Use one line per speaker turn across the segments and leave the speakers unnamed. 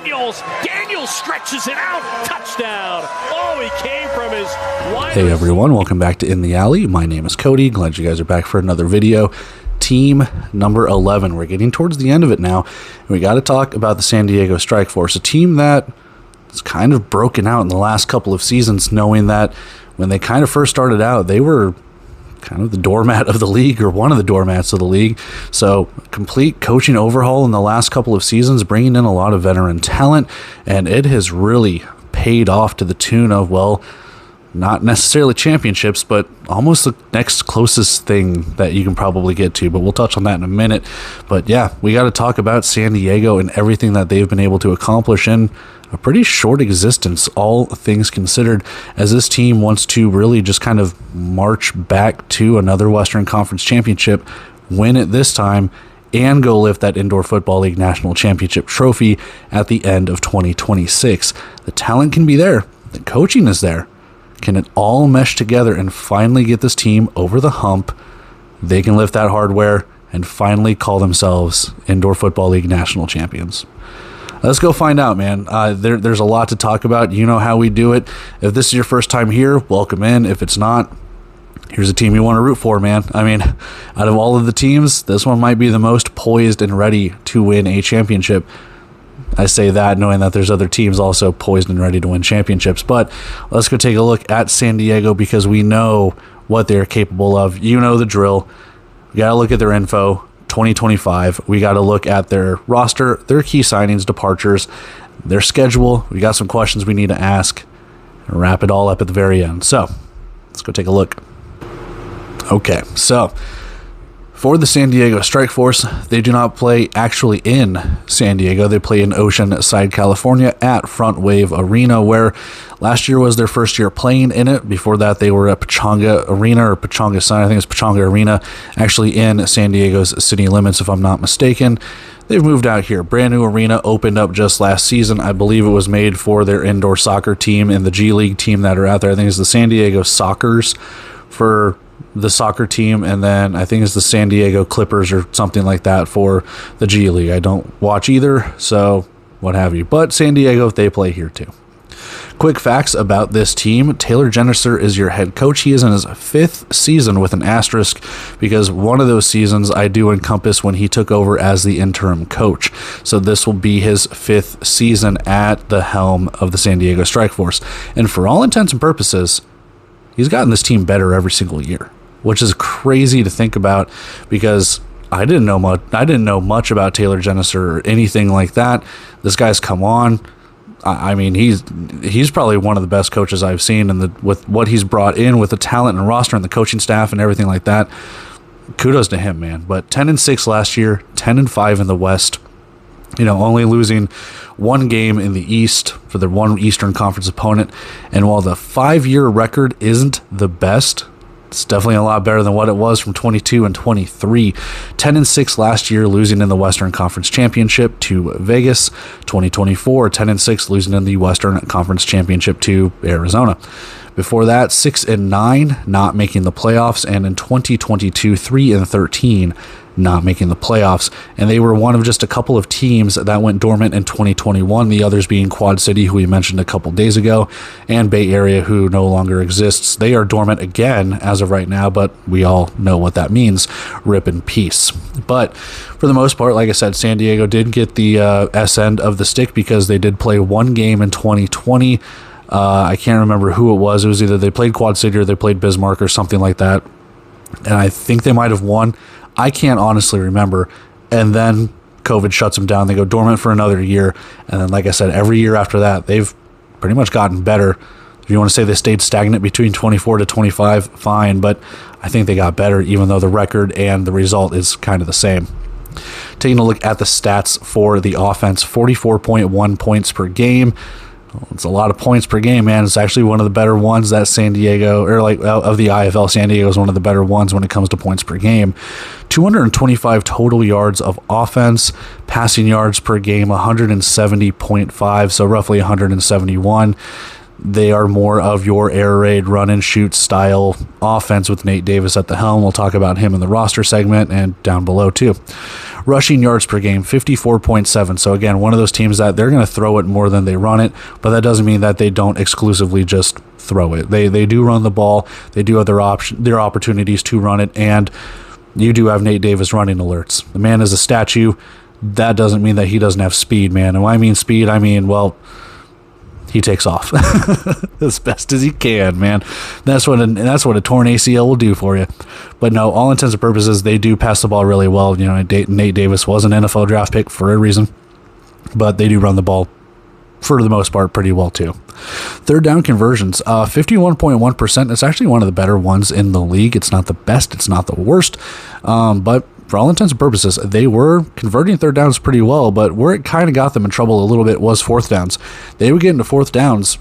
Daniels stretches it out. Touchdown. Oh, he came from his wide.
Hey everyone, welcome back to In the Alley. My name is Cody. Glad you guys are back for another video. Team number 11. We're getting towards the end of it now. And we got to talk about the San Diego Strike Force, a team that has kind of broken out in the last couple of seasons, knowing that when they kind of first started out, they were kind of the doormat of the league, or one of the doormats of the league. So complete coaching overhaul in the last couple of seasons, bringing in a lot of veteran talent, and it has really paid off to the tune of, well, not necessarily championships, but almost the next closest thing that you can probably get to. But we'll touch on that in a minute. But yeah, we got to talk about San Diego and everything that they've been able to accomplish in a pretty short existence, all things considered, as this team wants to really just kind of march back to another Western Conference championship, win it this time, and go lift that Indoor Football League National Championship trophy at the end of 2026. The talent can be there. The coaching is there. Can it all mesh together and finally get this team over the hump? They can lift that hardware and finally call themselves Indoor Football League National Champions. Let's go find out, man. There's a lot to talk about. You know how we do it. If this is your first time here, welcome in. If it's not, here's a team you want to root for, man. I mean, out of all of the teams, this one might be the most poised and ready to win a championship. I say that knowing that there's other teams also poised and ready to win championships. But let's go take a look at San Diego, because we know what they're capable of. You know the drill. We got to look at their info. 2025, we got to look at their roster, their key signings, departures, their schedule. We got some questions we need to ask, and wrap it all up at the very end. So let's go take a look. Okay, so for the San Diego Strike Force, they do not play actually in San Diego. They play in Oceanside, California at Front Wave Arena, where last year was their first year playing in it. Before that, they were at Pechanga Arena, or Pechanga Sign. I think it's Pechanga Arena, actually in San Diego's city limits, if I'm not mistaken. They've moved out here. Brand new arena opened up just last season. I believe it was made for their indoor soccer team and the G League team that are out there. I think it's the San Diego Sockers for the soccer team, and then I think it's the San Diego Clippers or something like that for the G League. I don't watch either, so what have you. But San Diego, they play here too. Quick facts about this team. Taylor Jenniser is your head coach. He is in his 5th season with an asterisk, because one of those seasons I do encompass when he took over as the interim coach. So this will be his 5th season at the helm of the San Diego Strike Force. And for all intents and purposes, he's gotten this team better every single year, which is crazy to think about, because I didn't know much about Taylor Jenniser or anything like that. This guy's come on. I mean, he's probably one of the best coaches I've seen, and with what he's brought in with the talent and roster and the coaching staff and everything like that. Kudos to him, man. But 10-6 last year, 10-5 in the West. You know, only losing one game in the East for their one Eastern Conference opponent. And while the 5-year record isn't the best, it's definitely a lot better than what it was from 22 and 23. 10-6 last year, losing in the Western Conference Championship to Vegas. 2024, 10-6, losing in the Western Conference Championship to Arizona. Before that, 6-9, not making the playoffs. And in 2022, 3-13, not making the playoffs. And they were one of just a couple of teams that went dormant in 2021, the others being Quad City, who we mentioned a couple days ago, and Bay Area, who no longer exists. They are dormant again as of right now, but we all know what that means. Rip in peace. But for the most part, like I said, San Diego did get the S end of the stick, because they did play one game in 2020. I can't remember who it was. It was either they played Quad City or they played Bismarck or something like that. And I think they might have won. I can't honestly remember. And then COVID shuts them down. They go dormant for another year. And then, like I said, every year after that, they've pretty much gotten better. If you want to say they stayed stagnant between 24 to 25, fine. But I think they got better, even though the record and the result is kind of the same. Taking a look at the stats for the offense, 44.1 points per game. It's a lot of points per game, man. It's actually one of the better ones that San Diego, or like of the IFL, San Diego is one of the better ones when it comes to points per game. 225 total yards of offense, passing yards per game, 170.5, so roughly 171. They are more of your air raid, run and shoot style offense with Nate Davis at the helm. We'll talk about him in the roster segment and down below too. Rushing yards per game, 54.7. So again, one of those teams that they're going to throw it more than they run it, but that doesn't mean that they don't exclusively just throw it. They do run the ball. They do have their opportunities to run it, and you do have Nate Davis running alerts. The man is a statue. That doesn't mean that he doesn't have speed, man. And when I mean speed, I mean, well, he takes off as best as he can, man. That's what a torn ACL will do for you. But no, all intents and purposes, they do pass the ball really well. You know, Nate Davis was an NFL draft pick for a reason, but they do run the ball for the most part pretty well too. Third down conversions, 51.1%. It's actually one of the better ones in the league. It's not the best, it's not the worst, but for all intents and purposes, they were converting third downs pretty well, but where it kind of got them in trouble a little bit was fourth downs. They would get into fourth downs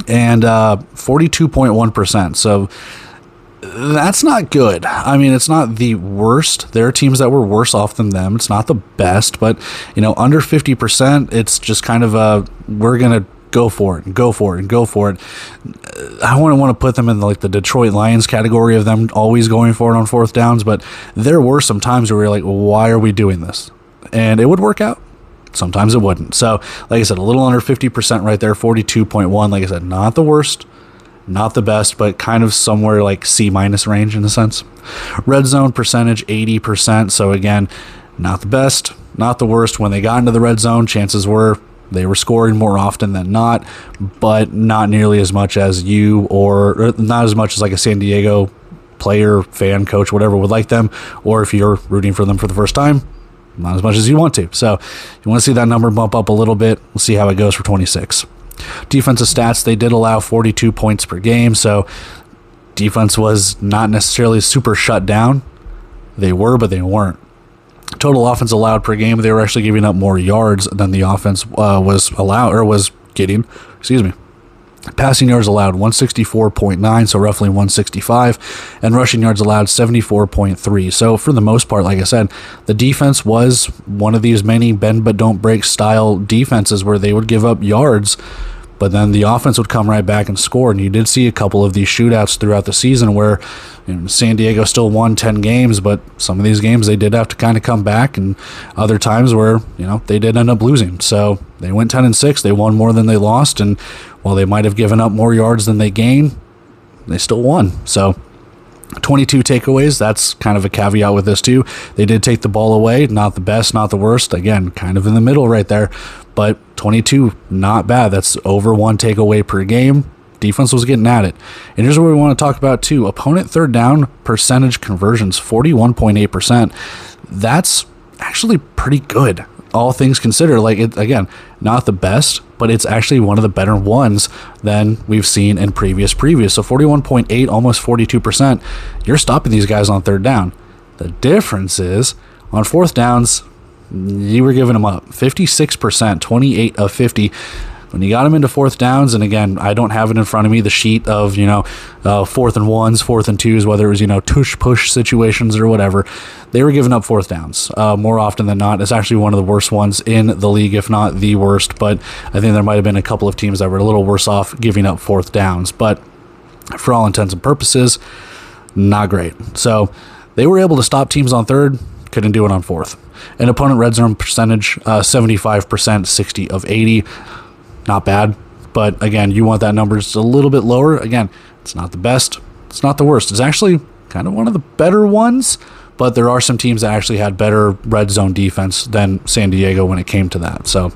and 42.1%. So that's not good. I mean, it's not the worst. There are teams that were worse off than them. It's not the best, but you know, under 50%, it's just kind of we're going to go for it and go for it and go for it. I wouldn't want to put them in like the Detroit Lions category of them always going for it on fourth downs, but there were some times where we were like, why are we doing this? And it would work out. Sometimes it wouldn't. So, like I said, a little under 50% right there, 42.1. Like I said, not the worst, not the best, but kind of somewhere like C- range in a sense. Red zone percentage, 80%. So again, not the best, not the worst. When they got into the red zone, chances were they were scoring more often than not, but not nearly as much as you or not as much as like a San Diego player, fan, coach, whatever would like them, or if you're rooting for them for the first time, not as much as you want to. So you want to see that number bump up a little bit. We'll see how it goes for 26. Defensive stats, they did allow 42 points per game, so defense was not necessarily super shut down. They were, but they weren't. Total offense allowed per game, they were actually giving up more yards than the offense was getting. Excuse me. Passing yards allowed 164.9, so roughly 165, and rushing yards allowed 74.3. So for the most part, like I said, the defense was one of these many bend but don't break style defenses where they would give up yards, but then the offense would come right back and score. And you did see a couple of these shootouts throughout the season where San Diego still won 10 games, but some of these games they did have to kind of come back, and other times where they did end up losing. So they went 10-6. They won more than they lost, and while they might have given up more yards than they gained, they still won. So 22 takeaways, that's kind of a caveat with this too. They did take the ball away, not the best, not the worst. Again, kind of in the middle right there, but 22, not bad. That's over one takeaway per game. Defense was getting at it. And here's what we want to talk about too. Opponent third down percentage conversions, 41.8%. That's actually pretty good, all things considered. Like, it, again, not the best, but it's actually one of the better ones than we've seen in previous. So 41.8, almost 42%. You're stopping these guys on third down. The difference is on fourth downs, you were giving them up. 56%, 28 of 50. When you got them into fourth downs, and again, I don't have it in front of me, the sheet of, fourth and ones, fourth and twos, whether it was, tush-push situations or whatever, they were giving up fourth downs more often than not. It's actually one of the worst ones in the league, if not the worst, but I think there might have been a couple of teams that were a little worse off giving up fourth downs, but for all intents and purposes, not great. So they were able to stop teams on third, couldn't do it on fourth. And opponent red zone percentage, 75%, 60 of 80. Not bad, but again, you want that number just a little bit lower. Again, it's not the best, it's not the worst. It's actually kind of one of the better ones, but there are some teams that actually had better red zone defense than San Diego when it came to that. So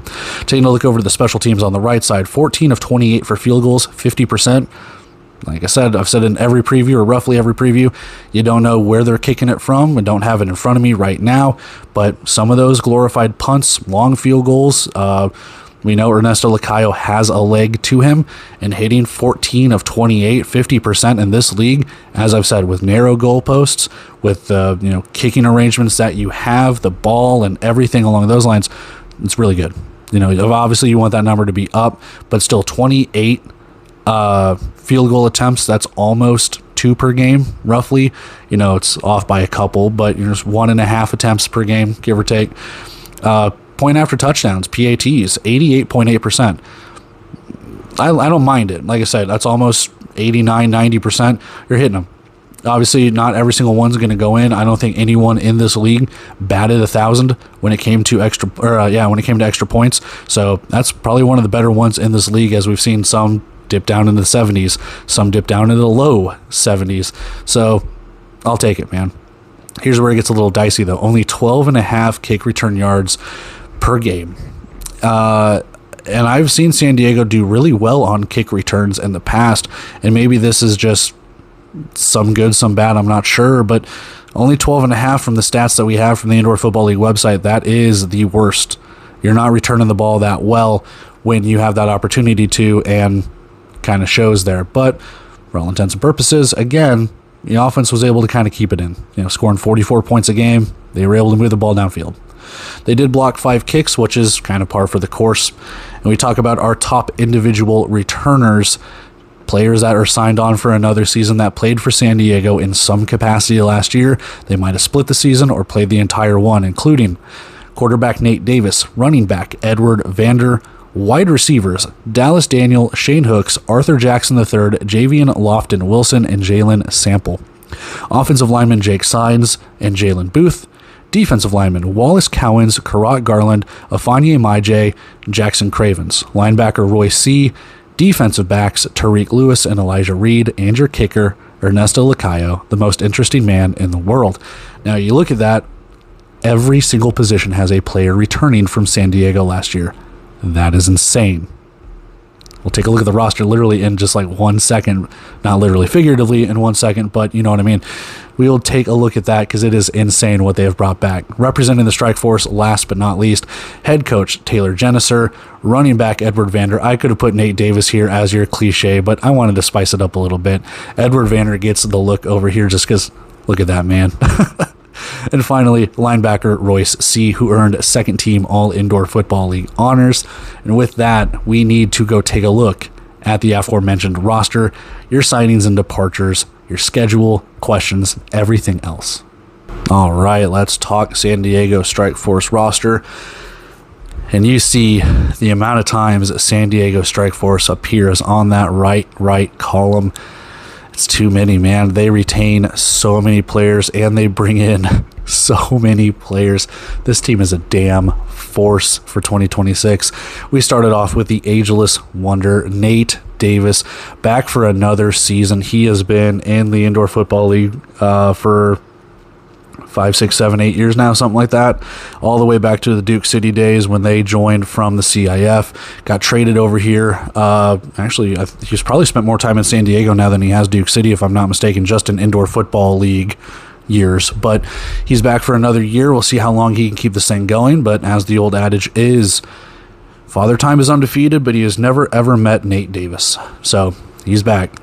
taking a look over to the special teams on the right side, 14 of 28 for field goals, 50%. Like I said, I've said in every preview, or roughly every preview, you don't know where they're kicking it from. I don't have it in front of me right now, but some of those glorified punts, long field goals, we know Ernesto Lacayo has a leg to him, and hitting 14 of 28, 50% in this league, as I've said, with narrow goalposts, with kicking arrangements that you have, the ball and everything along those lines, it's really good. Obviously you want that number to be up, but still 28 field goal attempts, that's almost 2 per game, roughly. It's off by a couple, but just 1.5 attempts per game, give or take. Point after touchdowns, PATs, 88.8%. I don't mind it. Like I said, that's almost 89, 90%. You're hitting them. Obviously, not every single one's going to go in. I don't think anyone in this league batted 1,000 when it came to extra points. So that's probably one of the better ones in this league, as we've seen some dip down into the 70s, some dip down into the low 70s. So I'll take it, man. Here's where it gets a little dicey, though. Only 12.5 kick return yards per game. And I've seen San Diego do really well on kick returns in the past, and maybe this is just some good, some bad, I'm not sure, but only 12.5 from the stats that we have from the Indoor Football League website. That is the worst. You're not returning the ball that well when you have that opportunity to, and kind of shows there. But for all intents and purposes, again, the offense was able to kind of keep it in, scoring 44 points a game. They were able to move the ball downfield. They did block 5 kicks, which is kind of par for the course. And we talk about our top individual returners, players that are signed on for another season that played for San Diego in some capacity last year. They might have split the season or played the entire one, including quarterback Nate Davis, running back Edward Vander, wide receivers Dallas Daniel, Shane Hooks, Arthur Jackson III, Javian Lofton Wilson, and Jalen Sample. Offensive lineman Jake Sines and Jalen Booth. Defensive lineman Wallace Cowens, Karat Garland, Afanye Maije, Jackson Cravens. Linebacker Roy C. Defensive backs Tariq Lewis and Elijah Reed, and your kicker Ernesto Lacayo, the most interesting man in the world. Now you look at that, every single position has a player returning from San Diego last year. That is insane. We'll take a look at the roster literally in just like 1 second, not literally figuratively in 1 second, but you know what I mean. We will take a look at that because it is insane what they have brought back. Representing the Strike Force, last but not least, head coach Taylor Jenniser, running back Edward Vander. I could have put Nate Davis here as your cliche, but I wanted to spice it up a little bit. Edward Vander gets the look over here just because, look at that, man. And finally, linebacker Royce C., who earned second team All Indoor Football League honors. And with that, we need to go take a look at the aforementioned roster, your signings and departures, your schedule, questions, everything else. All right, let's talk San Diego Strike Force roster. And you see the amount of times San Diego Strike Force appears on that right column. It's too many, man. They retain so many players and they bring in so many players. This team is a damn force for 2026. We started off with the ageless wonder, Nate Davis, back for another season. He has been in the Indoor Football League for 5, 6, 7, 8 years now, something like that, all the way back to the Duke City days when they joined from the CIF, got traded over here. Actually, he's probably spent more time in San Diego now than he has Duke City, if I'm not mistaken, just in Indoor Football League years. But he's back for another year. We'll see how long he can keep this thing going. But as the old adage is, Father Time is undefeated, but he has never, ever met Nate Davis. So he's back.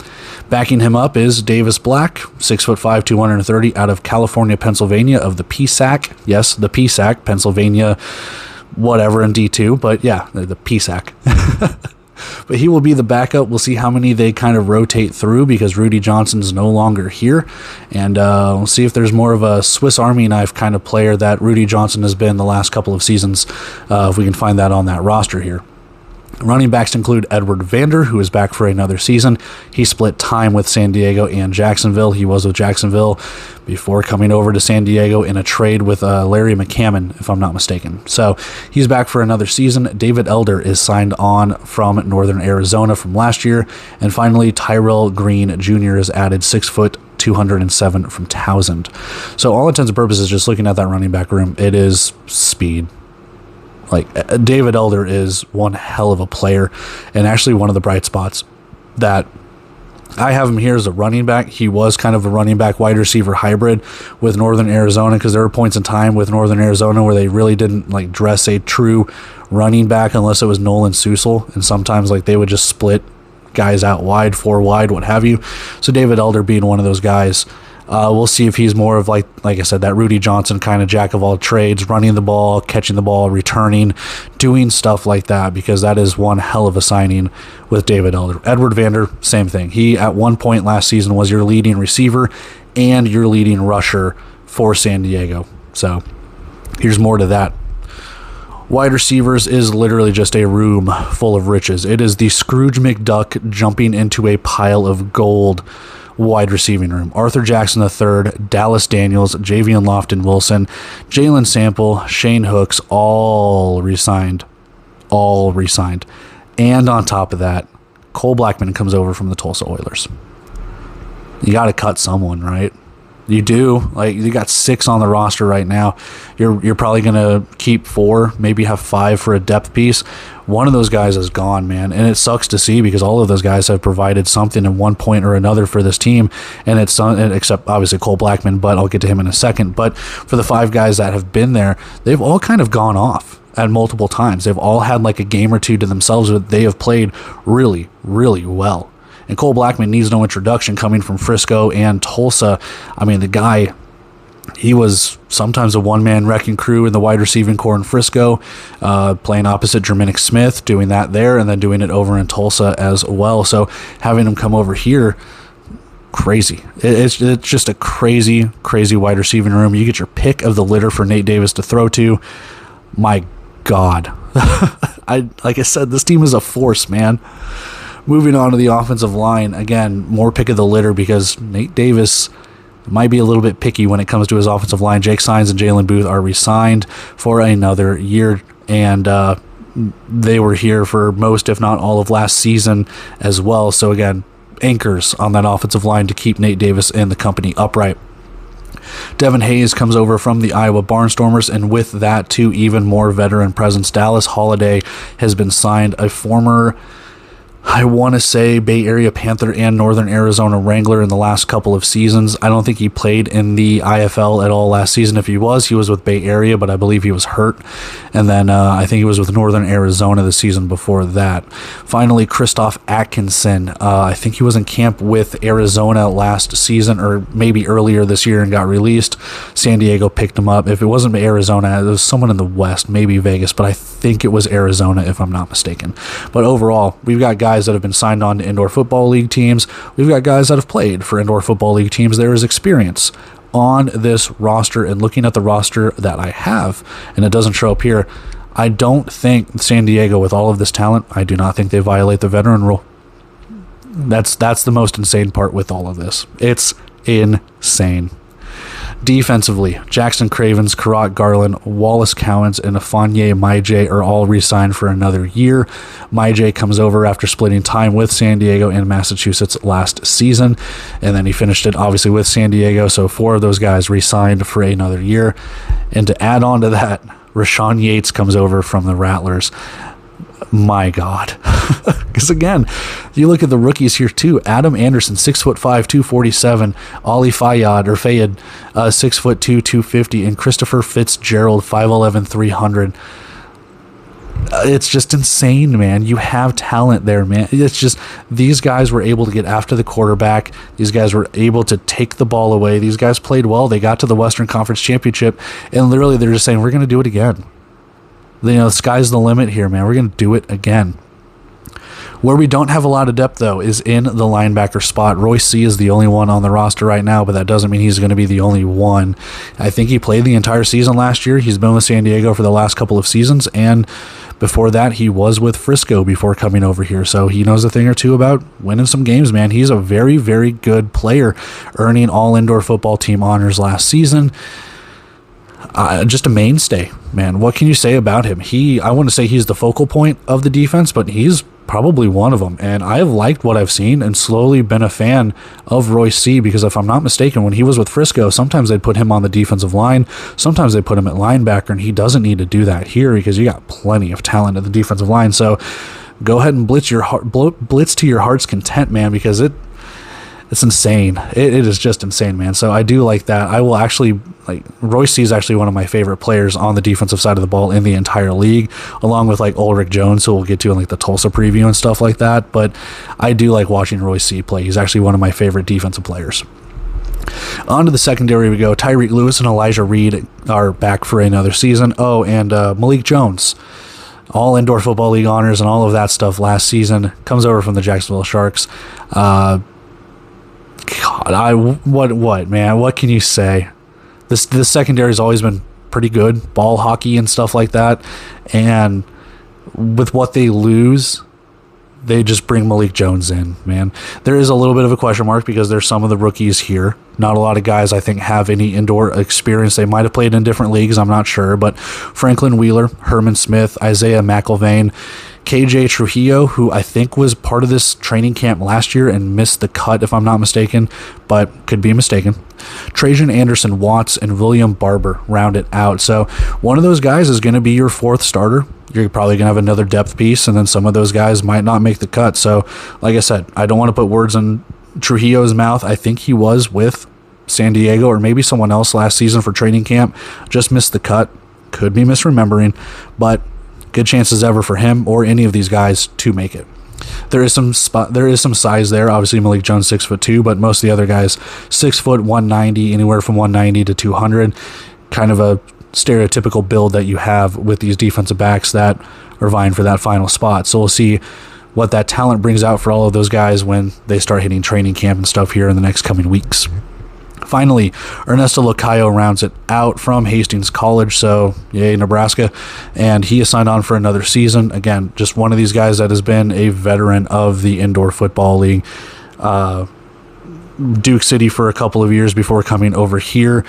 Backing him up is Davis Black, 6'5", 230, out of California, Pennsylvania, of the PSAC. Yes, the PSAC, Pennsylvania, whatever in D2, but yeah, the PSAC. But he will be the backup. We'll see how many they kind of rotate through because Rudy Johnson's no longer here. And we'll see if there's more of a Swiss Army knife kind of player that Rudy Johnson has been the last couple of seasons, if we can find that on that roster here. Running backs include Edward Vander, who is back for another season. He split time with San Diego and Jacksonville. He was with Jacksonville before coming over to San Diego in a trade with Larry McCammon, if I'm not mistaken. So he's back for another season. David Elder is signed on from Northern Arizona from last year. And finally, Tyrell Green Jr. is added, 6 foot, 207 from Townsend. So all intents and purposes, just looking at that running back room, it is speed. Like, David Elder is one hell of a player, and actually one of the bright spots that I have him here as a running back. He was kind of a running back wide receiver hybrid with Northern Arizona, because there were points in time with Northern Arizona where they really didn't like dress a true running back unless it was Nolan Susel, and sometimes like they would just split guys out wide, 4 wide, what have you. So David Elder being one of those guys. We'll see if he's more of like I said, that Rudy Johnson kind of jack of all trades, running the ball, catching the ball, returning, doing stuff like that, because that is one hell of a signing with David Elder. Edward Vander, same thing. He at one point last season was your leading receiver and your leading rusher for San Diego. So here's more to that. Wide receivers is literally just a room full of riches. It is the Scrooge McDuck jumping into a pile of gold wide receiving room. Arthur Jackson III, Dallas Daniels, Javian Lofton-Wilson, Jalen Sample, Shane Hooks, all re-signed. All re-signed. And on top of that, Cole Blackman comes over from the Tulsa Oilers. You got to cut someone, right? You do. Like, you got 6 on the roster right now. You're probably going to keep 4, maybe have 5 for a depth piece. One of those guys is gone, man, and it sucks to see because all of those guys have provided something at one point or another for this team, and it's except obviously Cole Blackman, but I'll get to him in a second. But for the 5 guys that have been there, they've all kind of gone off at multiple times. They've all had like a game or two to themselves, but they have played really, really well. And Cole Blackman needs no introduction coming from Frisco and Tulsa. I mean, the guy, he was sometimes a one-man wrecking crew in the wide receiving core in Frisco, playing opposite Jerminic Smith, doing that there, and then doing it over in Tulsa as well. So having him come over here, crazy. It's just a crazy, crazy wide receiving room. You get your pick of the litter for Nate Davis to throw to. My God. Like I said, this team is a force, man. Moving on to the offensive line, again, more pick of the litter because Nate Davis might be a little bit picky when it comes to his offensive line. Jake Sines and Jalen Booth are re-signed for another year, and they were here for most, if not all, of last season as well. So again, anchors on that offensive line to keep Nate Davis and the company upright. Devin Hayes comes over from the Iowa Barnstormers, and with that, too, even more veteran presence. Dallas Holiday has been signed, a former, I want to say, Bay Area Panther and Northern Arizona Wrangler in the last couple of seasons. I don't think he played in the IFL at all last season. If he was with Bay Area, but I believe he was hurt. And then I think he was with Northern Arizona the season before that. Finally, Christoph Atkinson. I think he was in camp with Arizona last season or maybe earlier this year and got released. San Diego picked him up. If it wasn't Arizona, it was someone in the West, maybe Vegas, but I think it was Arizona if I'm not mistaken. But overall, we've got guys that have been signed on to indoor football league teams. We've got guys that have played for indoor football league teams. There is experience on this roster, and looking at the roster that I have, and it doesn't show up here, I don't think San Diego, with all of this talent, I do not think they violate the veteran rule. That's the most insane part with all of this. It's insane. Defensively, Jackson Cravens, Karat Garland, Wallace Cowens, and Afanye Maije are all re-signed for another year. Maije comes over after splitting time with San Diego and Massachusetts last season, and then he finished it obviously with San Diego, so 4 of those guys re-signed for another year. And to add on to that, Rashawn Yates comes over from the Rattlers. My God. Because again, you look at the rookies here too. Adam Anderson, 6'5", 247. Ali Fayad 6'2", 250, and Christopher Fitzgerald, 5'11", 300. It's just insane, man. You have talent there, man. It's just these guys were able to get after the quarterback. These guys were able to take the ball away. These guys played well. They got to the Western Conference Championship, and literally they're just saying, we're going to do it again. You know, the sky's the limit here, man. We're going to do it again. Where we don't have a lot of depth, though, is in the linebacker spot. Royce C. is the only one on the roster right now, but that doesn't mean he's going to be the only one. I think he played the entire season last year. He's been with San Diego for the last couple of seasons, and before that, he was with Frisco before coming over here. So he knows a thing or two about winning some games, man. He's a very, very good player, earning all indoor football team honors last season. Just a mainstay, man. What can you say about him? I want to say he's the focal point of the defense, but he's probably one of them. And I have liked what I've seen and slowly been a fan of Royce C. because if I'm not mistaken, when he was with Frisco, sometimes they'd put him on the defensive line. Sometimes they put him at linebacker, and he doesn't need to do that here because you got plenty of talent at the defensive line. So go ahead and blitz to your heart's content, man, because it's insane. It is just insane, man. So I do like that. I will actually, Royce C is actually one of my favorite players on the defensive side of the ball in the entire league, along with Ulrich Jones, who we'll get to in the Tulsa preview and stuff like that. But I do like watching Royce C play. He's actually one of my favorite defensive players. On to the secondary we go. Tyreek Lewis and Elijah Reed are back for another season. Oh, and Malik Jones, all indoor football league honors and all of that stuff last season, comes over from the Jacksonville Sharks. What, man? What can you say? This secondary's always been pretty good, ball hockey and stuff like that. And with what they lose, they just bring Malik Jones in, man. There is a little bit of a question mark because there's some of the rookies here. Not a lot of guys, I think, have any indoor experience. They might have played in different leagues, I'm not sure. But Franklin Wheeler, Herman Smith, Isaiah McIlvain, KJ Trujillo, who I think was part of this training camp last year and missed the cut, if I'm not mistaken, but could be mistaken. Trajan Anderson Watts and William Barber round it out. So one of those guys is going to be your fourth starter. You're probably going to have another depth piece, and then some of those guys might not make the cut. So, like I said, I don't want to put words in Trujillo's mouth. I think he was with San Diego or maybe someone else last season for training camp. Just missed the cut. Could be misremembering, but good chances ever for him or any of these guys to make it. There is some size there. Obviously, Malik Jones 6'2", but most of the other guys 6 foot 190, anywhere from 190 to 200. Kind of a stereotypical build that you have with these defensive backs that are vying for that final spot. So we'll see what that talent brings out for all of those guys when they start hitting training camp and stuff here in the next coming weeks. Finally, Ernesto Locayo rounds it out from Hastings College, so yay, Nebraska, and he is signed on for another season. Again, just one of these guys that has been a veteran of the indoor football league. Duke City for a couple of years before coming over here.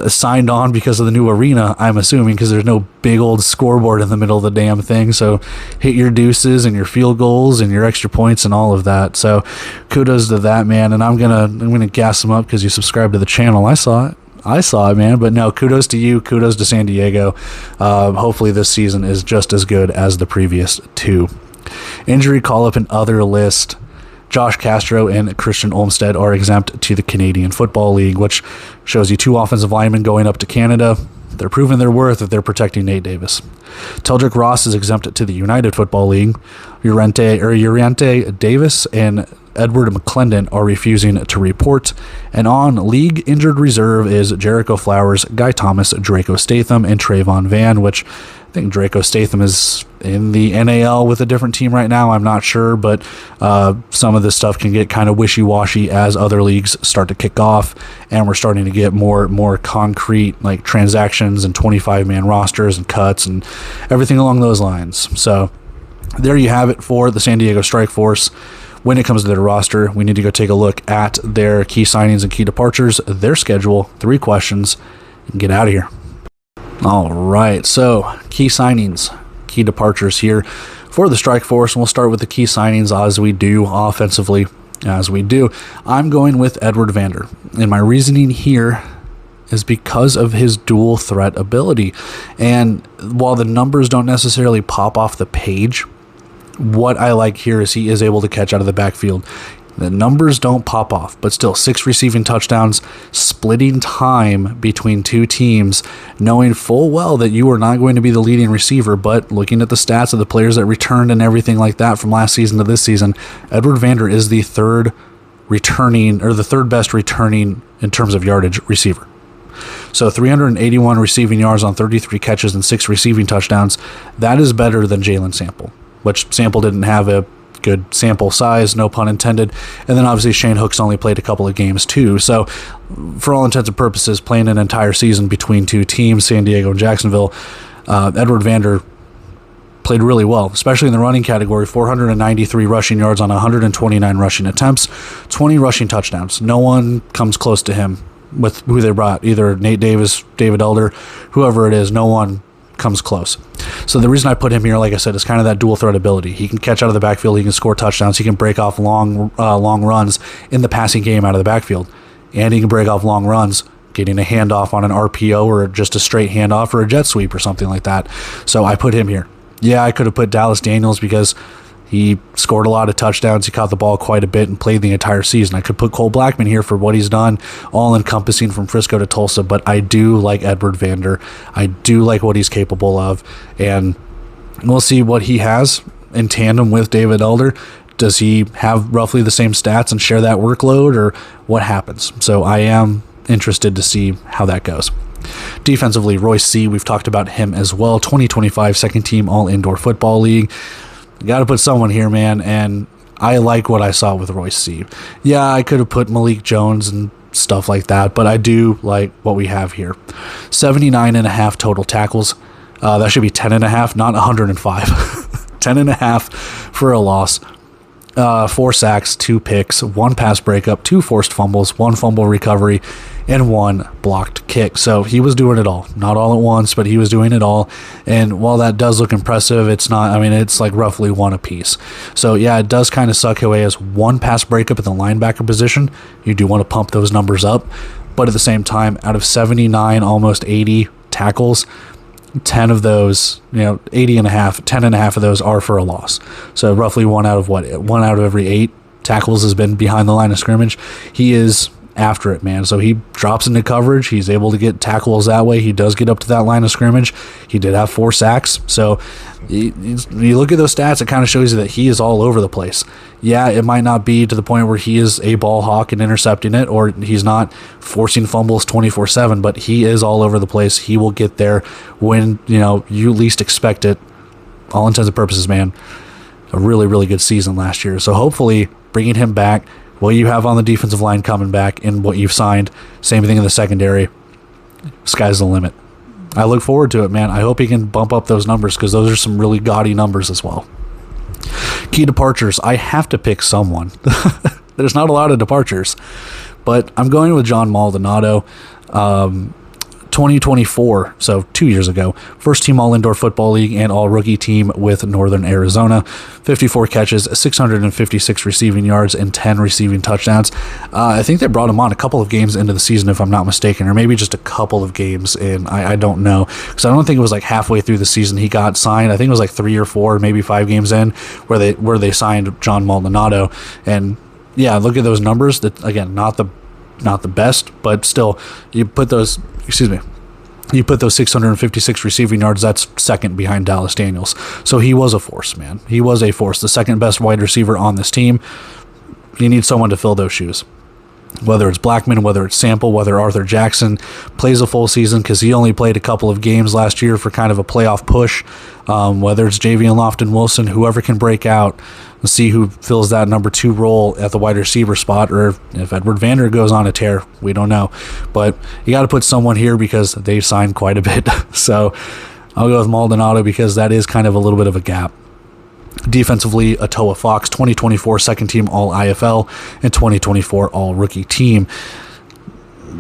Signed on because of the new arena, I'm assuming, because there's no big old scoreboard in the middle of the damn thing. So hit your deuces and your field goals and your extra points and all of that. So kudos to that, man. And I'm gonna gas him up because you subscribed to the channel. I saw it, man. But no, kudos to you. Kudos to San Diego. Hopefully this season is just as good as the previous two. Injury call-up and other list. Josh Castro and Christian Olmstead are exempt to the Canadian Football League, which shows you two offensive linemen going up to Canada. They're proving their worth if they're protecting Nate Davis. Teldrick Ross is exempt to the United Football League. Uriente Davis and Edward McClendon are refusing to report. And on league injured reserve is Jericho Flowers, Guy Thomas, Draco Statham, and Trayvon Van, which I think Draco Statham is in the NAL with a different team right now. I'm not sure, but some of this stuff can get kind of wishy-washy as other leagues start to kick off, and we're starting to get more concrete like transactions and 25-man rosters and cuts and everything along those lines. So there you have it for the San Diego Strike Force. When it comes to their roster, we need to go take a look at their key signings and key departures, their schedule, 3 questions, and get out of here. All right, so key signings, key departures here for the Strike Force, and we'll start with the key signings as we do offensively. As we do, I'm going with Edward Vander, and my reasoning here is because of his dual threat ability. And while the numbers don't necessarily pop off the page, what I like here is he is able to catch out of the backfield. The numbers don't pop off, but still 6 receiving touchdowns, splitting time between 2 teams, knowing full well that you are not going to be the leading receiver, but looking at the stats of the players that returned and everything like that from last season to this season, Edward Vander is the third best returning in terms of yardage receiver. So 381 receiving yards on 33 catches and 6 receiving touchdowns. That is better than Jalen Sample, which Sample didn't have a good sample size, no pun intended. And then obviously Shane Hook's only played a couple of games too. So for all intents and purposes, playing an entire season between 2 teams, San Diego and Jacksonville, Edward Vander played really well, especially in the running category. 493 rushing yards on 129 rushing attempts, 20 rushing touchdowns. No one comes close to him with who they brought, either Nate Davis, David Elder, whoever it is. No one comes close. So the reason I put him here, like I said, is kind of that dual threat ability. He can catch out of the backfield, he can score touchdowns, he can break off long runs in the passing game out of the backfield, and he can break off long runs getting a handoff on an RPO or just a straight handoff or a jet sweep or something like that. So I put him here. Yeah, I could have put Dallas Daniels because he scored a lot of touchdowns. He caught the ball quite a bit and played the entire season. I could put Cole Blackman here for what he's done, all encompassing from Frisco to Tulsa, but I do like Edward Vander. I do like what he's capable of, and we'll see what he has in tandem with David Elder. Does he have roughly the same stats and share that workload, or what happens? So I am interested to see how that goes. Defensively, Royce C., we've talked about him as well. 2025 second team All-Indoor Football League. Got to put someone here, man, and I like what I saw with Royce C. Yeah, I could have put Malik Jones and stuff like that, but I do like what we have here. 79.5 total tackles. That should be 10.5, not 105. 10.5 for a loss. 4 sacks, 2 picks, 1 pass breakup, 2 forced fumbles, 1 fumble recovery, and 1 blocked kick. So he was doing it all. Not all at once, but he was doing it all. And while that does look impressive, it's not, I mean, it's like roughly 1 apiece. So yeah, it does kind of suck how he has 1 pass breakup at the linebacker position. You do want to pump those numbers up. But at the same time, out of 79, almost 80 tackles, 10 of those, 80 and a half, 10 and a half of those are for a loss. So roughly 1 out of every 8 tackles has been behind the line of scrimmage. He is after it, man. So he drops into coverage. He's able to get tackles that way. He does get up to that line of scrimmage. He did have 4 sacks. So you look at those stats, it kind of shows you that he is all over the place. Yeah, it might not be to the point where he is a ball hawk and intercepting it, or he's not forcing fumbles 24/7, but he is all over the place. He will get there when, you least expect it. All intents and purposes, man, a really, really good season last year. So hopefully bringing him back, what you have on the defensive line coming back, and what you've signed, same thing in the secondary, sky's the limit. I look forward to it, man. I hope he can bump up those numbers, because those are some really gaudy numbers as well. Key departures. I have to pick someone. There's not a lot of departures, but I'm going with John Maldonado. 2024, so 2 years ago, first team all indoor football league and all rookie team with Northern Arizona. 54 catches, 656 receiving yards, and 10 receiving touchdowns. I think they brought him on a couple of games into the season, if I'm not mistaken, or maybe just a couple of games in. I don't know, because I don't think it was like halfway through the season he got signed. I think it was like 3 or 4, maybe 5 games in where they signed John Maldonado. And yeah, look at those numbers. That, again, not the best, but still, you put those 656 receiving yards, that's second behind Dallas Daniels. So he was a force, man. He was a force, the second best wide receiver on this team. You need someone to fill those shoes. Whether it's Blackman, whether it's Sample, whether Arthur Jackson plays a full season, because he only played a couple of games last year for kind of a playoff push. Whether it's Javian Lofton-Wilson, whoever can break out and see who fills that number 2 role at the wide receiver spot, or if Edward Vander goes on a tear, we don't know. But you got to put someone here because they've signed quite a bit. So I'll go with Maldonado because that is kind of a little bit of a gap. Defensively, Atoa Fox, 2024 second team all IFL and 2024 all rookie team.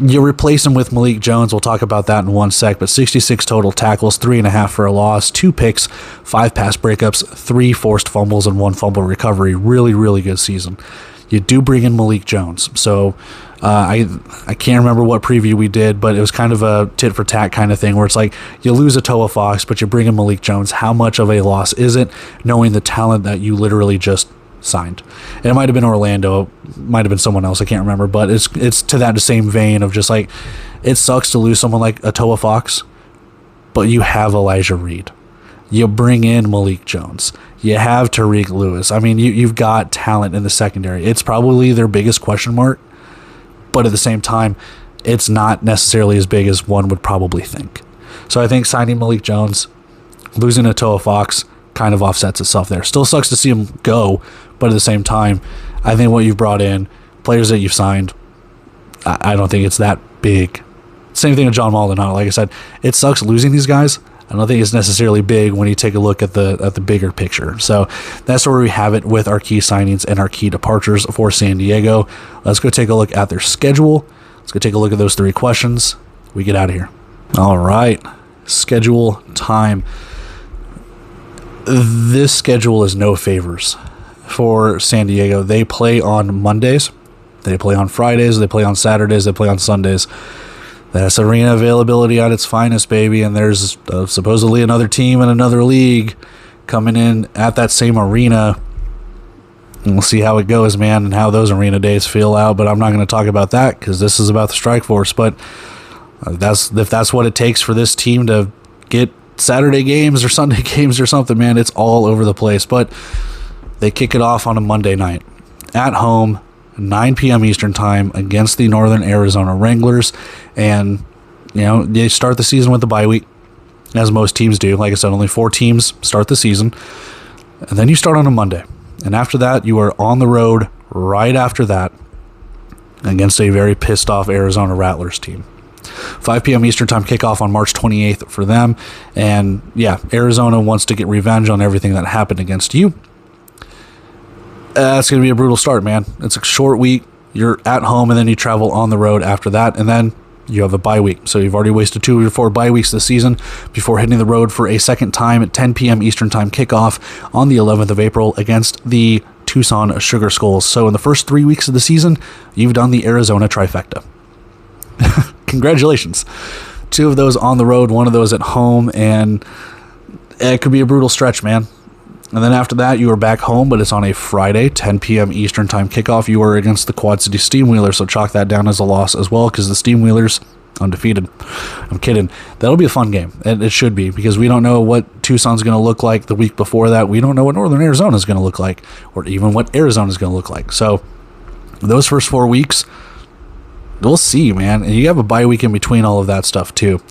You replace him with Malik Jones. We'll talk about that in one sec, but 66 total tackles, 3.5 for a loss, 2 picks, 5 pass breakups, 3 forced fumbles, and 1 fumble recovery. Really, really good season. You do bring in Malik Jones. So I can't remember what preview we did, but it was kind of a tit for tat kind of thing where it's like you lose Atoa Fox, but you bring in Malik Jones. How much of a loss is it, knowing the talent that you literally just signed? And it might have been Orlando, might have been someone else, I can't remember, but it's to that same vein of just like, it sucks to lose someone like Atoa Fox, but you have Elijah Reed. You bring in Malik Jones. You have Tariq Lewis. I mean, you've got talent in the secondary. It's probably their biggest question mark, but at the same time, it's not necessarily as big as one would probably think. So I think signing Malik Jones, losing Atoa Fox, kind of offsets itself there. Still sucks to see him go, but at the same time, I think what you've brought in, players that you've signed, I don't think it's that big. Same thing with John Maldonado. Like I said, it sucks losing these guys. I don't think it's necessarily big when you take a look at the bigger picture. So that's where we have it with our key signings and our key departures for San Diego. Let's go take a look at their schedule. Let's go take a look at those 3 questions. We get out of here. All right. Schedule time. This schedule is no favors for San Diego. They play on Mondays. They play on Fridays. They play on Saturdays. They play on Sundays. That's arena availability at its finest, baby. And there's supposedly another team in another league coming in at that same arena. And we'll see how it goes, man, and how those arena days feel out. But I'm not going to talk about that because this is about the Strike Force. But if that's what it takes for this team to get Saturday games or Sunday games or something, man, it's all over the place. But they kick it off on a Monday night at home, 9 p.m. Eastern time against the Northern Arizona Wranglers. And, they start the season with a bye week, as most teams do. Like I said, only 4 teams start the season. And then you start on a Monday. And after that, you are on the road right after that against a very pissed off Arizona Rattlers team. 5 p.m. Eastern time kickoff on March 28th for them. And yeah, Arizona wants to get revenge on everything that happened against you. It's going to be a brutal start, man. It's a short week. You're at home, and then you travel on the road after that, and then you have a bye week. So you've already wasted 2 of your 4 bye weeks this season before hitting the road for a second time at 10 p.m. Eastern time kickoff on the 11th of April against the Tucson Sugar Skulls. So in the first 3 weeks of the season, you've done the Arizona trifecta. Congratulations. 2 of those on the road, 1 of those at home, and it could be a brutal stretch, man. And then after that, you are back home, but it's on a Friday, 10 p.m. Eastern time kickoff. You are against the Quad City Steamwheelers, so chalk that down as a loss as well, because the Steamwheelers, undefeated. I'm kidding. That'll be a fun game, and it should be, because we don't know what Tucson's going to look like the week before that. We don't know what Northern Arizona is going to look like, or even what Arizona is going to look like. So those first 4 weeks, we'll see, man. And you have a bye week in between all of that stuff, too.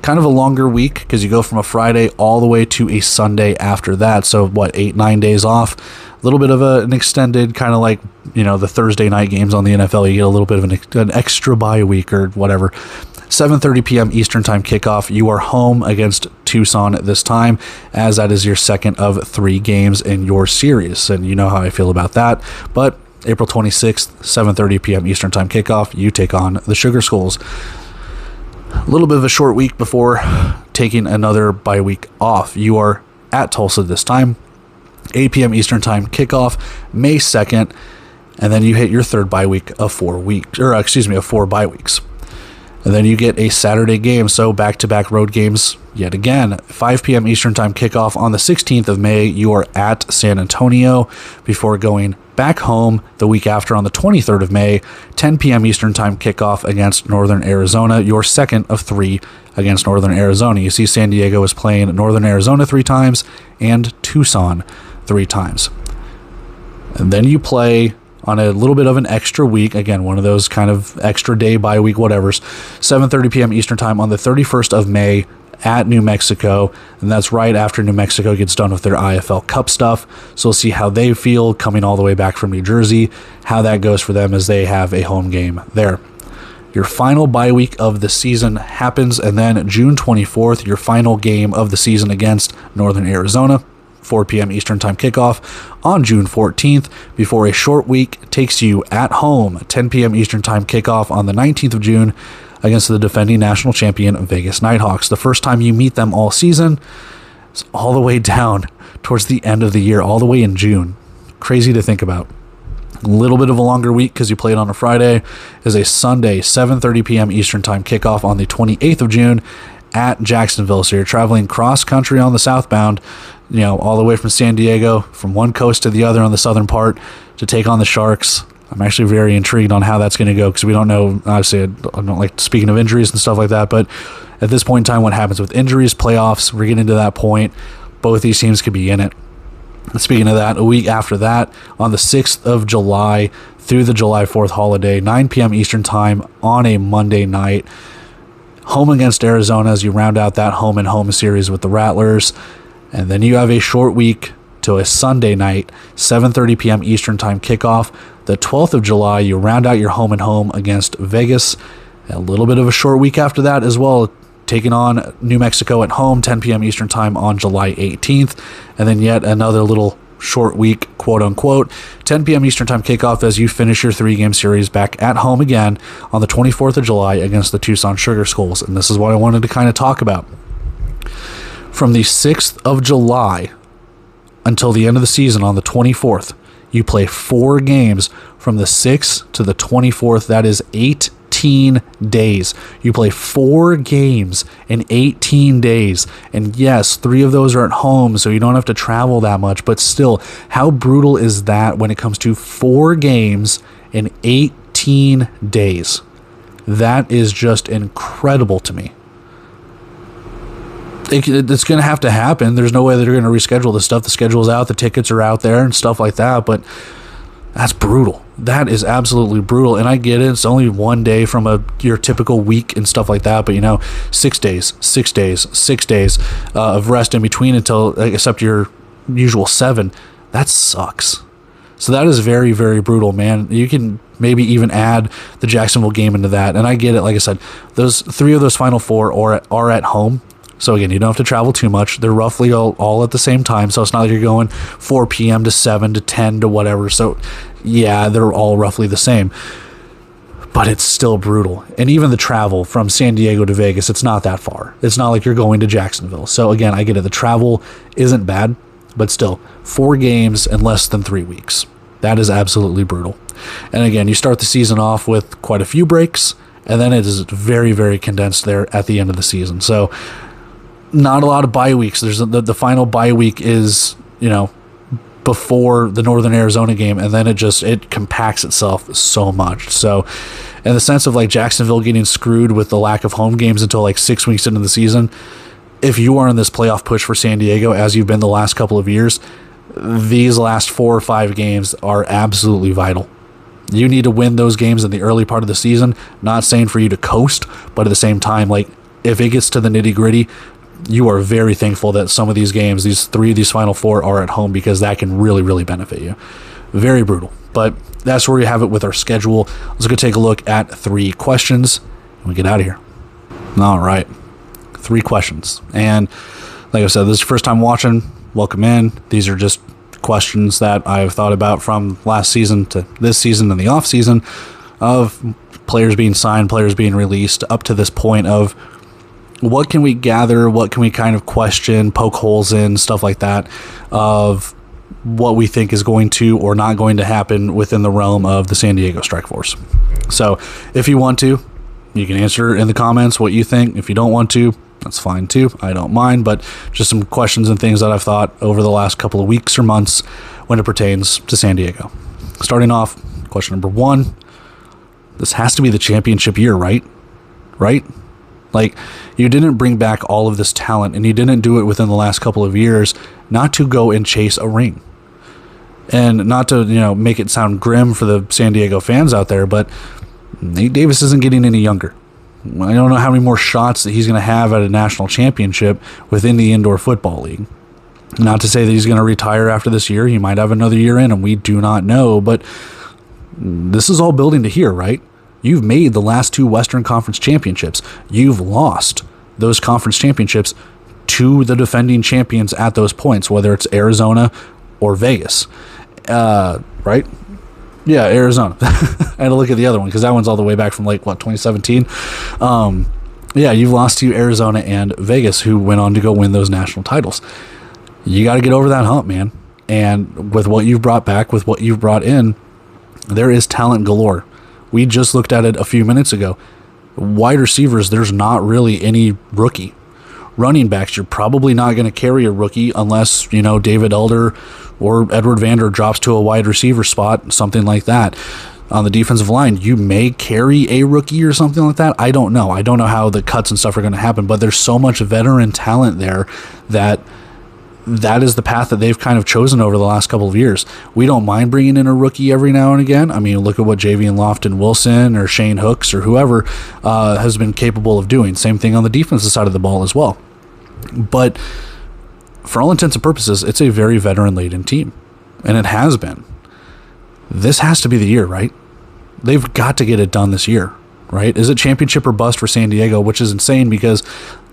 Kind of a longer week, because you go from a Friday all the way to a Sunday after that. So what, 8-9 days off? A little bit of an extended, kind of like, the Thursday night games on the NFL. You get a little bit of an extra bye week or whatever. 7:30 p.m. Eastern time kickoff. You are home against Tucson this time, as that is your second of 3 games in your series, and you know how I feel about that. But April 26th, 7:30 p.m. Eastern time kickoff, you take on the Sugar Skulls. A little bit of a short week before taking another bye week off. You are at Tulsa this time, 8 p.m. Eastern time kickoff, May 2nd, and then you hit your third bye week of 4 bye weeks. And then you get a Saturday game, so back-to-back road games yet again. 5 p.m. Eastern time kickoff on the 16th of May. You are at San Antonio before going back home the week after on the 23rd of May. 10 p.m. Eastern time kickoff against Northern Arizona, your second of 3 against Northern Arizona. You see San Diego is playing Northern Arizona 3 times and Tucson 3 times. And then you play on a little bit of an extra week. Again, one of those kind of extra day, bye week, whatevers. 7:30 p.m. Eastern time on the 31st of May at New Mexico. And that's right after New Mexico gets done with their IFL Cup stuff. So we'll see how they feel coming all the way back from New Jersey, how that goes for them as they have a home game there. Your final bye week of the season happens, and then June 24th, your final game of the season against Northern Arizona. 4 p.m. Eastern time kickoff on June 14th before a short week takes you at home, 10 p.m. Eastern time kickoff on the 19th of June against the defending national champion Vegas Nighthawks. The first time you meet them all season is all the way down towards the end of the year, all the way in June. Crazy to think about. A little bit of a longer week because you played on a Friday is a Sunday, 7:30 p.m. Eastern time kickoff on the 28th of June at Jacksonville. So you're traveling cross country on the southbound, all the way from San Diego, from one coast to the other on the southern part to take on the Sharks. I'm actually very intrigued on how that's going to go because we don't know. Obviously, I don't like speaking of injuries and stuff like that, but at this point in time, what happens with injuries, playoffs, we're getting to that point. Both these teams could be in it. And speaking of that, a week after that, on the 6th of July through the July 4th holiday, 9 p.m. Eastern time on a Monday night, home against Arizona as you round out that home-and-home series with the Rattlers. And then you have a short week to a Sunday night, 7:30 p.m. Eastern time kickoff. The 12th of July, you round out your home-and-home against Vegas. A little bit of a short week after that as well, taking on New Mexico at home, 10 p.m. Eastern time on July 18th. And then yet another little short week, quote-unquote, 10 p.m. Eastern time kickoff as you finish your 3-game series back at home again on the 24th of July against the Tucson Sugar Skulls. And this is what I wanted to kind of talk about. From the 6th of July until the end of the season on the 24th, you play 4 games from the 6th to the 24th. That is 18 days. You play 4 games in 18 days. And yes, 3 of those are at home, so you don't have to travel that much. But still, how brutal is that when it comes to 4 games in 18 days? That is just incredible to me. It's going to have to happen. There's no way that they're going to reschedule this stuff. The schedule's out, the tickets are out there and stuff like that, but that's brutal. That is absolutely brutal. And I get it. It's only 1 day from your typical week and stuff like that, but 6 days of rest in between until, except your usual 7. That sucks. So that is very, very brutal, man. You can maybe even add the Jacksonville game into that. And I get it. Like I said, those 3 of those Final Four are at home. So again, you don't have to travel too much. They're roughly all at the same time. So it's not like you're going 4 p.m. to 7 to 10 to whatever. So yeah, they're all roughly the same. But it's still brutal. And even the travel from San Diego to Vegas, it's not that far. It's not like you're going to Jacksonville. So again, I get it. The travel isn't bad, but still, 4 games in less than 3 weeks. That is absolutely brutal. And again, you start the season off with quite a few breaks, and then it is very, very condensed there at the end of the season. So not a lot of bye weeks. There's the final bye week is, before the Northern Arizona game, and then it compacts itself so much. So in the sense of like Jacksonville getting screwed with the lack of home games until like 6 weeks into the season, if you are in this playoff push for San Diego, as you've been the last couple of years, these last 4 or 5 games are absolutely vital. You need to win those games in the early part of the season. Not saying for you to coast, but at the same time, like if it gets to the nitty gritty, you are very thankful that some of these games, these 3 of these Final Four, are at home, because that can really, really benefit you. Very brutal. But that's where we have it with our schedule. Let's go take a look at 3 questions and we get out of here. All right. 3 questions. And like I said, this is your first time watching. Welcome in. These are just questions that I've thought about from last season to this season and the off season, of players being signed, players being released, up to this point of what can we gather, what can we kind of question, poke holes in, stuff like that, of what we think is going to or not going to happen within the realm of the San Diego Strike Force. So if you want to, you can answer in the comments what you think. If you don't want to, that's fine too. I don't mind, but just some questions and things that I've thought over the last couple of weeks or months when it pertains to San Diego. Starting off, question number 1. This has to be the championship year, right? Right? Like, you didn't bring back all of this talent, and you didn't do it within the last couple of years not to go and chase a ring. And not to, make it sound grim for the San Diego fans out there, but Nate Davis isn't getting any younger. I don't know how many more shots that he's going to have at a national championship within the indoor football league. Not to say that he's going to retire after this year. He might have another year in, and we do not know, but this is all building to here, right? You've made the last 2 Western Conference championships. You've lost those conference championships to the defending champions at those points, whether it's Arizona or Vegas. Right? Yeah, Arizona. I had to look at the other one because that one's all the way back from 2017. Yeah, you've lost to Arizona and Vegas, who went on to go win those national titles. You got to get over that hump, man. And with what you've brought back, with what you've brought in, there is talent galore. We just looked at it a few minutes ago. Wide receivers, there's not really any rookie. Running backs, you're probably not going to carry a rookie unless, David Elder or Edward Vander drops to a wide receiver spot, something like that. On the defensive line, you may carry a rookie or something like that. I don't know. I don't know how the cuts and stuff are going to happen, but there's so much veteran talent there that is the path that they've kind of chosen over the last couple of years. We don't mind bringing in a rookie every now and again. I mean, look at what Javian Lofton Wilson or Shane Hooks or whoever has been capable of doing. Same thing on the defensive side of the ball as well. But for all intents and purposes, it's a very veteran-laden team, and it has been. This has to be the year, right? They've got to get it done this year, right? Is it championship or bust for San Diego, which is insane because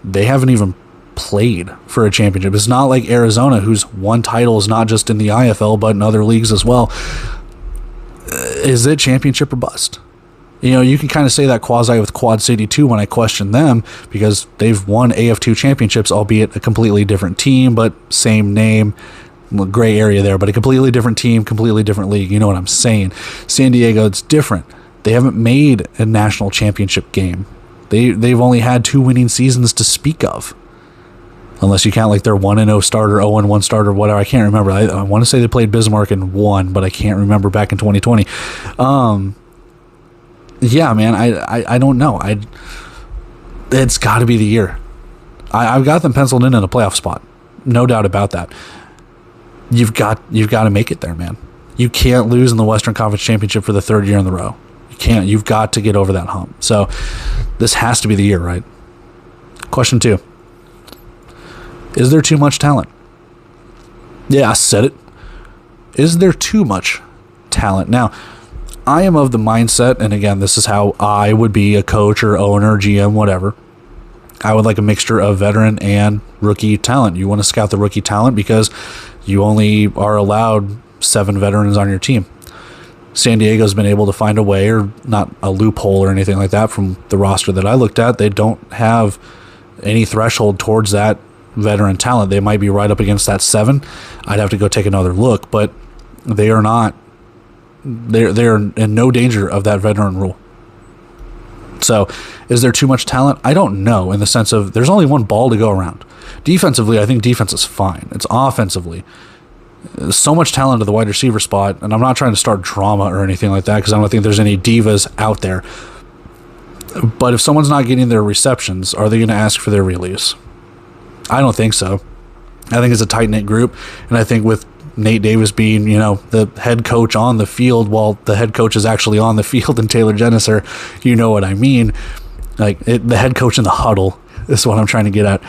they haven't even played for a championship. It's not like Arizona, whose won titles not just in the IFL but in other leagues as well. Is it championship or bust? You can kind of say that quasi with Quad City too when I question them, because they've won AF2 championships, albeit a completely different team, but same name. Gray area there, but a completely different team, completely different league. You know what I'm saying? San Diego, it's different. They haven't made a national championship game. They've only had 2 winning seasons to speak of. Unless you count their 1-0 starter, 0-1 starter, whatever. I can't remember. I want to say they played Bismarck and won, but I can't remember back in 2020. Yeah, man, I don't know. It's got to be the year. I've got them penciled in a playoff spot. No doubt about that. You've got to make it there, man. You can't lose in the Western Conference Championship for the 3rd year in a row. You can't. You've got to get over that hump. So this has to be the year, right? Question 2. Is there too much talent? Yeah, I said it. Is there too much talent? Now, I am of the mindset, and again, this is how I would be a coach or owner, GM, whatever. I would like a mixture of veteran and rookie talent. You want to scout the rookie talent because you only are allowed 7 veterans on your team. San Diego's been able to find a way, or not a loophole or anything like that from the roster that I looked at. They don't have any threshold towards that veteran talent. They might be right up against that 7. I'd have to go take another look, but they are not. They're in no danger of that veteran rule. So, is there too much talent? I don't know, in the sense of there's only one ball to go around. Defensively, I think defense is fine. It's offensively. There's so much talent at the wide receiver spot, and I'm not trying to start drama or anything like that because I don't think there's any divas out there. But if someone's not getting their receptions, are they going to ask for their release? I don't think so. I think it's a tight-knit group, and I think with Nate Davis being, the head coach on the field while the head coach is actually on the field, and Taylor Jenniser, you know what I mean. The head coach in the huddle is what I'm trying to get at.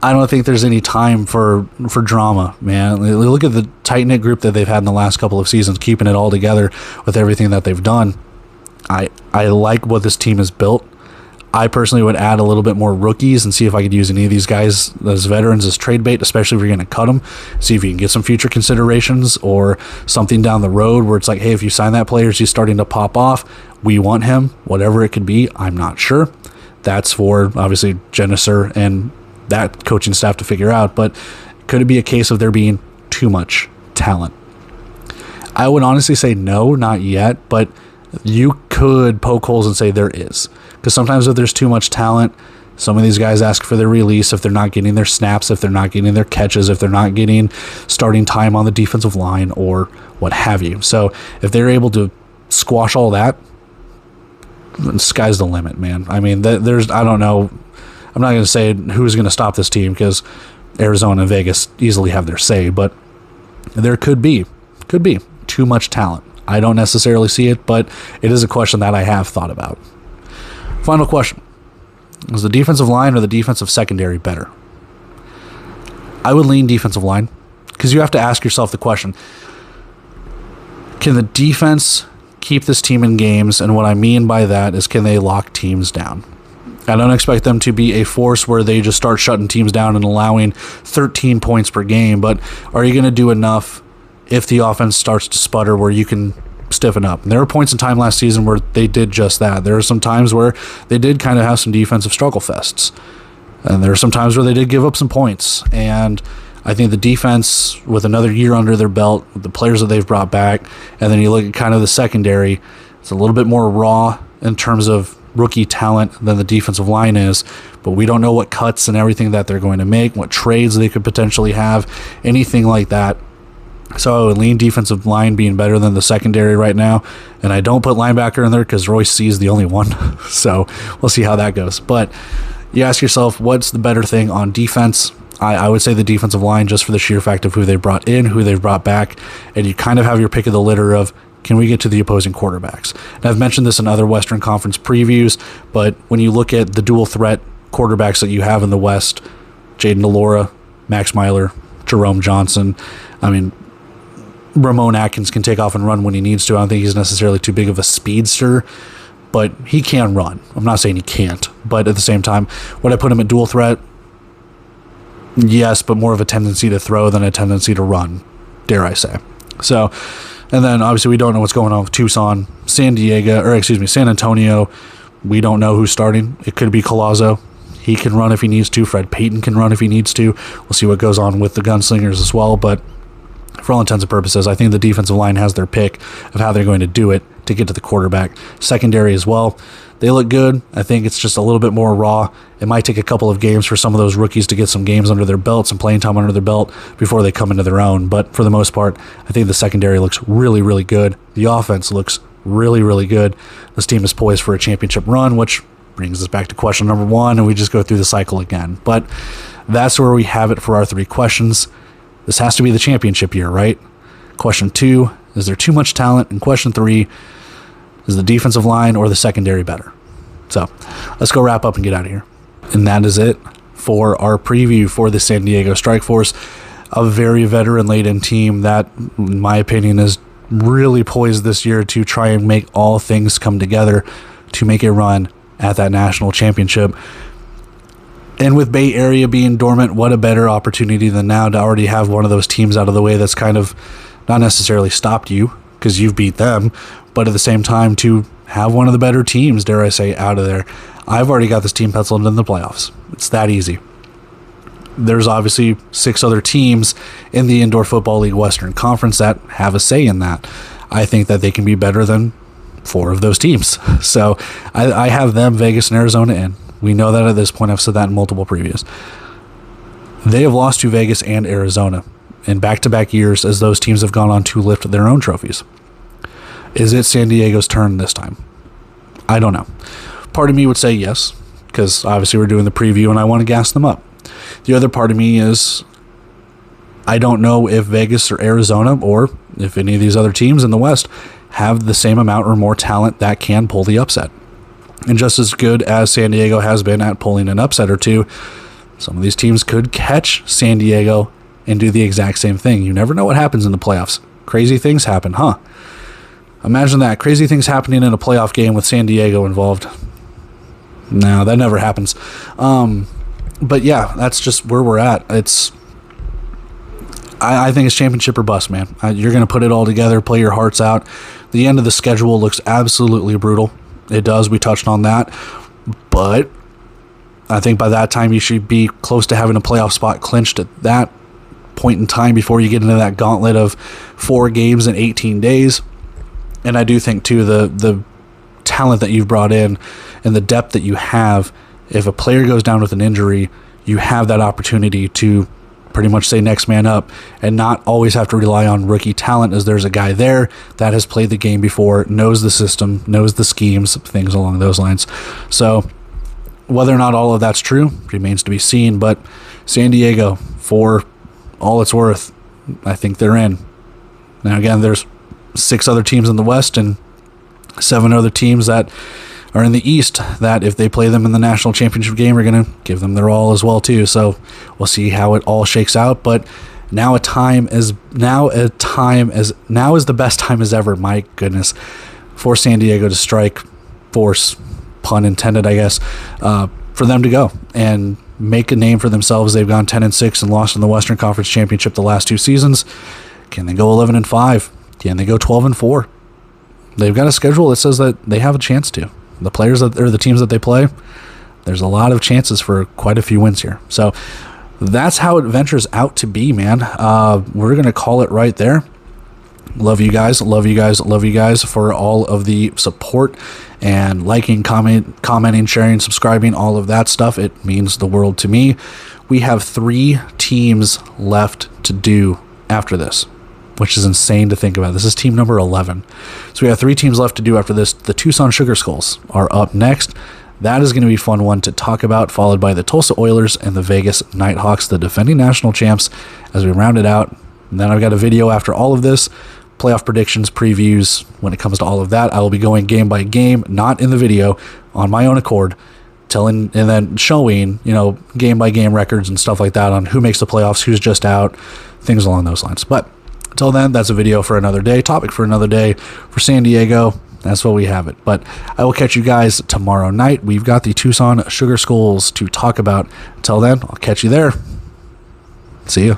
I don't think there's any time for drama, man. Look at the tight-knit group that they've had in the last couple of seasons, keeping it all together with everything that they've done. I like what this team has built. I personally would add a little bit more rookies and see if I could use any of these guys as veterans as trade bait, especially if you're going to cut them. See if you can get some future considerations or something down the road where it's like, hey, if you sign that player, he's starting to pop off. We want him, whatever it could be. I'm not sure. That's for, obviously, Jenniser and that coaching staff to figure out. But could it be a case of there being too much talent? I would honestly say no, not yet. But you could poke holes and say there is. Because sometimes if there's too much talent, some of these guys ask for their release if they're not getting their snaps, if they're not getting their catches, if they're not getting starting time on the defensive line or what have you. So if they're able to squash all that, the sky's the limit, man. I mean, I don't know. I'm not going to say who's going to stop this team because Arizona and Vegas easily have their say, but there could be too much talent. I don't necessarily see it, but it is a question that I have thought about. Final question. Is the defensive line or the defensive secondary better? I would lean defensive line because you have to ask yourself the question, can the defense keep this team in games? And what I mean by that is, can they lock teams down? I don't expect them to be a force where they just start shutting teams down and allowing 13 points per game, but are you going to do enough if the offense starts to sputter where you can stiffen up? And there were points in time last season where they did just that. There are some times where they did kind of have some defensive struggle fests. And there are some times where they did give up some points. And I think the defense, with another year under their belt, with the players that they've brought back, and then you look at kind of the secondary, it's a little bit more raw in terms of rookie talent than the defensive line is. But we don't know what cuts and everything that they're going to make, what trades they could potentially have, anything like that. So I would lean defensive line being better than the secondary right now. And I don't put linebacker in there because Royce C is the only one. So we'll see how that goes. But you ask yourself, what's the better thing on defense? I would say the defensive line, just for the sheer fact of who they brought in, who they've brought back. And you kind of have your pick of the litter of, can we get to the opposing quarterbacks? And I've mentioned this in other Western Conference previews, but when you look at the dual threat quarterbacks that you have in the West, Jaden Delora, Max Myler, Jerome Johnson, Ramon Atkins can take off and run when he needs to. I don't think he's necessarily too big of a speedster, but he can run. I'm not saying he can't, but at the same time, would I put him at dual threat? Yes, but more of a tendency to throw than a tendency to run, dare I say. So, and then obviously we don't know what's going on with Tucson, San Antonio. We don't know who's starting. It could be Collazo. He can run if he needs to. Fred Payton can run if he needs to. We'll see what goes on with the gunslingers as well, but for all intents and purposes, I think the defensive line has their pick of how they're going to do it to get to the quarterback. Secondary as well. They look good. I think it's just a little bit more raw. It might take a couple of games for some of those rookies to get some games under their belt, some playing time under their belt before they come into their own. But for the most part, I think the secondary looks really, really good. The offense looks really, really good. This team is poised for a championship run, which brings us back to question number 1, and we just go through the cycle again. But that's where we have it for our 3 questions. This has to be the championship year, right? Question 2, is there too much talent? And question 3, is the defensive line or the secondary better? So let's go wrap up and get out of here. And that is it for our preview for the San Diego Strike Force. A very veteran laden team that, in my opinion, is really poised this year to try and make all things come together to make a run at that national championship. And with Bay Area being dormant, what a better opportunity than now to already have one of those teams out of the way that's kind of not necessarily stopped you because you've beat them, but at the same time to have one of the better teams, dare I say, out of there. I've already got this team penciled in the playoffs. It's that easy. There's obviously 6 other teams in the Indoor Football League Western Conference that have a say in that. I think that they can be better than 4 of those teams. So I have them, Vegas and Arizona, in. We know that at this point. I've said that in multiple previews. They have lost to Vegas and Arizona in back-to-back years as those teams have gone on to lift their own trophies. Is it San Diego's turn this time? I don't know. Part of me would say yes, because obviously we're doing the preview and I want to gas them up. The other part of me is I don't know if Vegas or Arizona or if any of these other teams in the West have the same amount or more talent that can pull the upset. And just as good as San Diego has been at pulling an upset or two, some of these teams could catch San Diego and do the exact same thing. You never know what happens in the playoffs. Crazy things happen, huh? Imagine that. Crazy things happening in a playoff game with San Diego involved. No, that never happens. But yeah, that's just where we're at. I think it's championship or bust, man. You're going to put it all together, play your hearts out. The end of the schedule looks absolutely brutal. It does. We touched on that. But I think by that time you should be close to having a playoff spot clinched at that point in time before you get into that gauntlet of 4 games in 18 days. And I do think, too, the talent that you've brought in and the depth that you have, if a player goes down with an injury, you have that opportunity to pretty much say next man up and not always have to rely on rookie talent, as there's a guy there that has played the game before, knows the system, knows the schemes, things along those lines. So whether or not all of that's true remains to be seen, but San Diego, for all it's worth, I think they're in. Now again, there's 6 other teams in the West and 7 other teams that are in the East that if they play them in the national championship game are going to give them their all as well too. So we'll see how it all shakes out. But now is the best time as ever, my goodness, for San Diego to strike force, pun intended, I guess, for them to go and make a name for themselves. They've gone 10-6 and lost in the Western Conference Championship the last 2 seasons. Can they go 11-5? Can they go 12-4? They've got a schedule that says that they have a chance to. The players that or the teams that they play, there's a lot of chances for quite a few wins here. So that's how it ventures out to be, man. We're going to call it right there. Love you guys for all of the support and liking, commenting, sharing, subscribing, all of that stuff. It means the world to me. We have 3 teams left to do after this, which is insane to think about. This is team number 11. So we have 3 teams left to do after this. The Tucson Sugar Skulls are up next. That is going to be a fun one to talk about, followed by the Tulsa Oilers and the Vegas Nighthawks, the defending national champs, as we round it out. And then I've got a video after all of this, playoff predictions, previews. When it comes to all of that, I will be going game by game, not in the video, on my own accord, telling and then showing, game by game records and stuff like that on who makes the playoffs, who's just out, things along those lines. But until then, that's a video for another day, topic for another day. For San Diego, that's what we have it. But I will catch you guys tomorrow night. We've got the Tucson Sugar Skulls to talk about. Until then, I'll catch you there. See you.